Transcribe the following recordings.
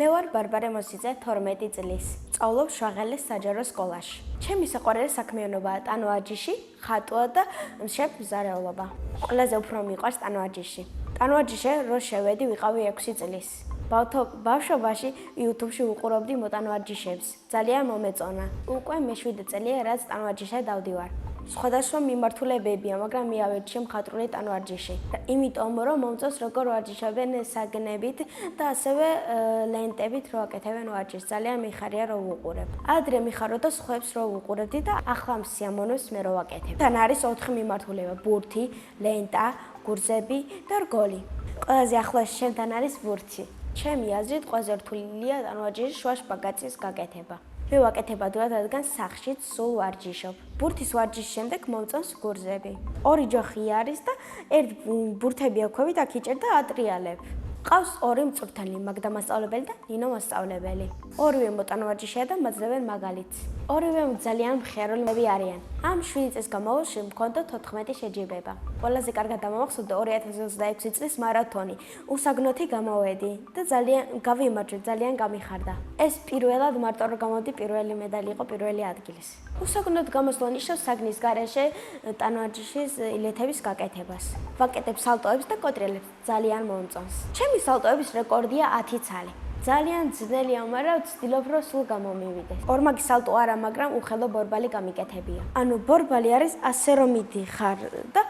მე ვარ ბარბარე მოსიძე 12 წლის. სწავლობ შვაღელის საჯარო სკოლაში. ჩემი საყვარელი საქმიანობაა ტანვაჯიში, ხატვა და მზარეულობა. ყველაზე უფრო მიყვარს ტანვაჯიში. ტანვაჯიშე რო შევედი ვიყავი 6 წლის. ბავშვობაში YouTube-ში ვუყურებდი მოტანვაჯიშებს. ძალიან მომეწონა. უკვე მე-7 წელია რაც ტანვაჯიშე დავდივარ. სხვადასხვა მიმართულებებია, მაგრამ მიავერჩი მხატვრული ტანვარჯიში. იმიტომ რომ მომწონს როგორ ვარჯიშობენ საგნებით და ასევე ლენტებით რო აკეთებენ ვარჯიშს. ძალიან მიხარია რო ვუყურებ. ადრე მიხაროდა სხვებს რო ვუყურებდი და ახლა მსიამოვნებს მე რო ვაკეთებ. თან არის 4 მიმართულება: ბურთი, ლენტა, გურზები და რგოლი. ყველაზე ახლოს ჩემთან არის ბურთი. ჩემი აზრით ყველაზე რთულია ტანვარჯიშის შუა შპაგატის გაკეთება. მე ვაკეთებ ადვილად, რადგან სახლშიც სულ ვარჯიშობ. ბურთის ვარჯიშის შემდეგ მომწონს გურზები. 2 ჯოხი არის და ერთ ბურთები აქვევით აქ იჭერ და ატრიალებ. ყავს 2 მწვრთნელი, მაგდა მასწავლებელი და ნინო მასწავლებელი. ორივე მოტანვარჯიშეა და მაძლევენ მაგალითს. ორივე ძალიან მხიარულები არიან. ამ 7 წლის განმავლობაში მქონდა 14 შეჯიბება. ყველაზე კარგად დამამახსოვრდა 2026 წლის მარათონი. უსაგნოთი გამოვედი და გავიმარჯვე, ძალიან გამიხარდა. ეს პირველად მარტო რომ გამოვედი, პირველი მედალი იყო პირველი ადგილის. უსაგნოდ გამოსვლა ნიშნავს საგნის გარეშე ტანვარჯიშის ილეთების გაკეთებას. ვაკეთებ სალტოებს და კოტრილებს, ძალიან მომწონს. ჩემი სალტოების რეკორდია 10 ცალი. ძალიან ძნელია, მაგრამ ვცდილობ რომ სულ გამომივიდეს. ორმაგი სალტო არა, მაგრამ უხელო ბორბალი გამიკეთებია. ანუ ბორბალი არის ასე რომ მიდიხარ და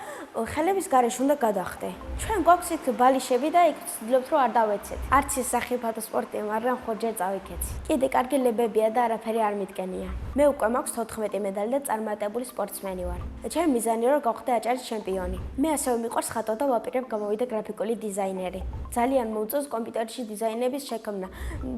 ხელების გარეშე უნდა გადახდე. ჩვენ გვაქვს იქ ბალიშები და იქ ვცდილობთ რომ არ დავეცეთ. არც ის სახიფათო სპორტია, მაგრამ ხოჯერ წავიქეცი. კიდე კარგი ლებებია და არაფერი არ მიდგენია. მე უკვე მაქვს 14 მედალი და წარმატებული სპორტსმენი ვარ. ჩემი მიზანია რომ გავხდე აჭარის ჩემპიონი. მე ასევე მიყვარს ხატვა და ვაპირებ გამოვიდე გრაფიკული დიზაინერი. ძალიან მომწონს კომპიუტერში დიზაინების შექმნა.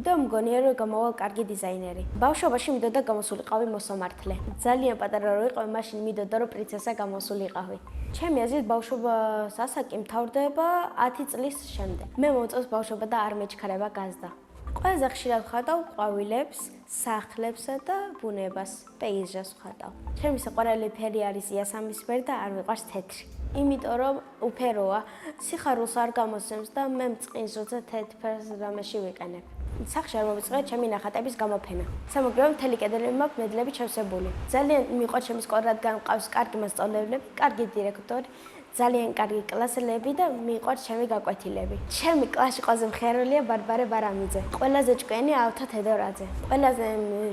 და მგონია რომ გამოვალ კარგი დიზაინერი. ბავშვობაში მინდოდა გამოსულიყავი მოსამართლე. ძალიან პატარა რო იყო, მაშინ მინდოდა რომ პრინცესა გამოსულიყავი. ჩემი აზრით ბავშვობას ასაკი მთავრდება 10 წლის შემდეგ. მე მომწონს ბავშვობა და არ მეჩქარება გაზდა. ყველაზე ხშირად ვხატავ ყვავილებს, სახლებსა და ბუნებას, პეიზაჟს ვხატავ. ჩემი საყვარელი ფერი არის იასამნისფერი და არ მიყვარს თეთრი. იმიტომ რომ უფეროა, სიხარულს არ გამოსცემს და მე მწყინს, როცა თეთრ ფერს რამეში ვიყენებ. სახში არ მომიწყდა ჩემი ნახატების გამოფენა. სამაგრებო მთელი კედლები მაქვს მედლებით შევსებული. ძალიან მიყვარს ჩემი სკოლა, რადგან მყავს კარგი მასწავლებლები, კარგი დირექტორი, ძალიან კარგი კლასელები და მიყვარს ჩემი გაკვეთილები. ჩემი კლასში ყველაზე მხიარულია ბარბარე ბარამიძე. ყველაზე ჭკვიანი ალთა თედორაძე. ყველაზე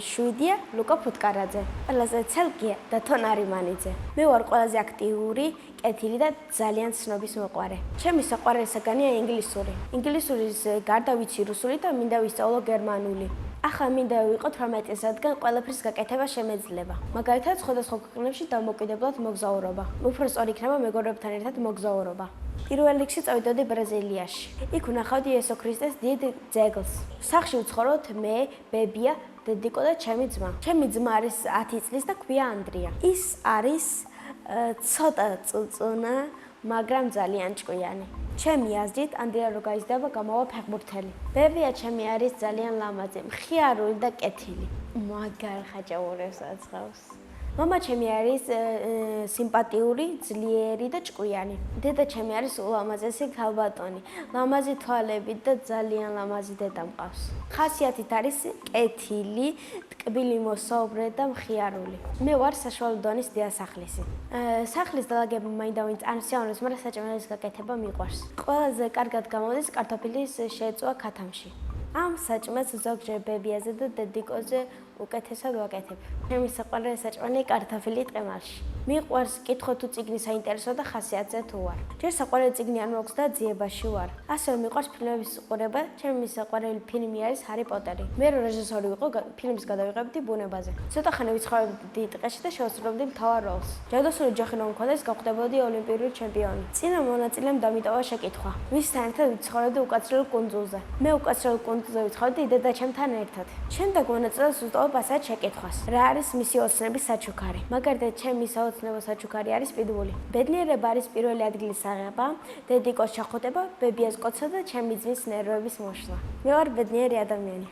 შვიდია ლუკა ფუტკარაძე. ყველაზე ცელკია დათო ნარიმანიძე. მე ვარ ყველაზე აქტიური, კეთილი და ძალიან ცნობის მოყვარე. ჩემი საყვარელი საგანია ინგლისური. ინგლისურის გარდა ვიცი რუსული და მინდა ვისწავლო გერმანული. ახლა მინდა ვიყოთ 18-ს, რადგან ყველაფრის გაკეთება შემეძლება. მაგალითად, სხვადასხვა ქვეყნებში დამოუკიდებლად მოგზაურობა. უფრო სწორი იქნება მეგობრებთან ერთად მოგზაურობა. პირველ რიგში წავიდოდი ბრაზილიაში. იქ ვნახავდი იესო ქრისტეს დიდ ძეგლს. სახლში ვცხოვრობთ მე, ბებია, დედიკო და ჩემი ძმა. ჩემი ძმა არის 10 წლის და ქვია ანდრია. ის არის ცოტა წუწუნა, მაგრამ ძალიან ჭკვიანი. ჩემი აზრით, ანდრია რო გაიზრდება, გამოვა ფეხბურთელი. ბებია ჩემი არის ძალიან ლამაზი, მხიარული და კეთილი. მაგარ ხაჭაურებს აცხავს. მამა ჩემი არის სიმპათიური, ძლიერი და ჭკვიანი. დედა ჩემი არის ულამაზესი ქალბატონი, ლამაზი თვალებით და ძალიან ლამაზი დედა მყავს. ხასიათით არის კეთილი, ტკბილი მოსაუბრე და მხიარული. მე ვარ საშუალო დონის დიასახლისი. სახლის დალაგება მაინდა ვინც არ მსიავნებს, მაგრამ საჭმელის გაკეთება მიყვარს. ყველაზე კარგად გამოდის კარტოფილის შეწვა ქათამში. ამ საჭმელს ზოგჯერ ბებიაზე და დედიკოზე უკეთესად ვაკეთებ. ჩემი საყვარელი საჭმელი კარტოფილი ტყემალში. მიყვარს კითხო თუ წიგნი საინტერესო და ხასიათზე თუ ვარ. ჯერ საყვარელი წიგნი არ მაქვს და ძიებაში ვარ. ასევე მიყვარს ფილმების უყურება. ჩემი საყვარელი ფილმი არის ჰარი პოტერი. მე რო რეჟისორი ვიყო, ფილმს გადავიღებდი ბუნებაზე. ცოტა ხანი ვიცხოვრობდი ტყეში და შევასრულებდი მთავარ როლს. ჯადოსნური ჯოხი რომ მქონდეს, გავხდებოდი ოლიმპიური ჩემპიონი. წინა მონაწილემ დამიტოვა შეკითხვა. ვისთან ერთად ვიცხოვრობდი უკაცრიელ კუნძულზე. მე უკაცრიელ კუნძულზე ვიცხოვრობდი დედა ჩემთან ერთად. შემდეგ მონაწილეს ვუსტოვებ ასეთ შეკითხვას. რა არის მისი ოცნების საჩუქარი? მაგალითად, ჩემი საოცნებო საჩუქარი არის პიდბული. ბედნიერება არის პირველი ადგილის აღება, დედიკოს ჩახუტება, ბებიას კოცვა და ჩემი ძმის ნერვების მოშლა. მე ვარ ბედნიერი ადამიანი.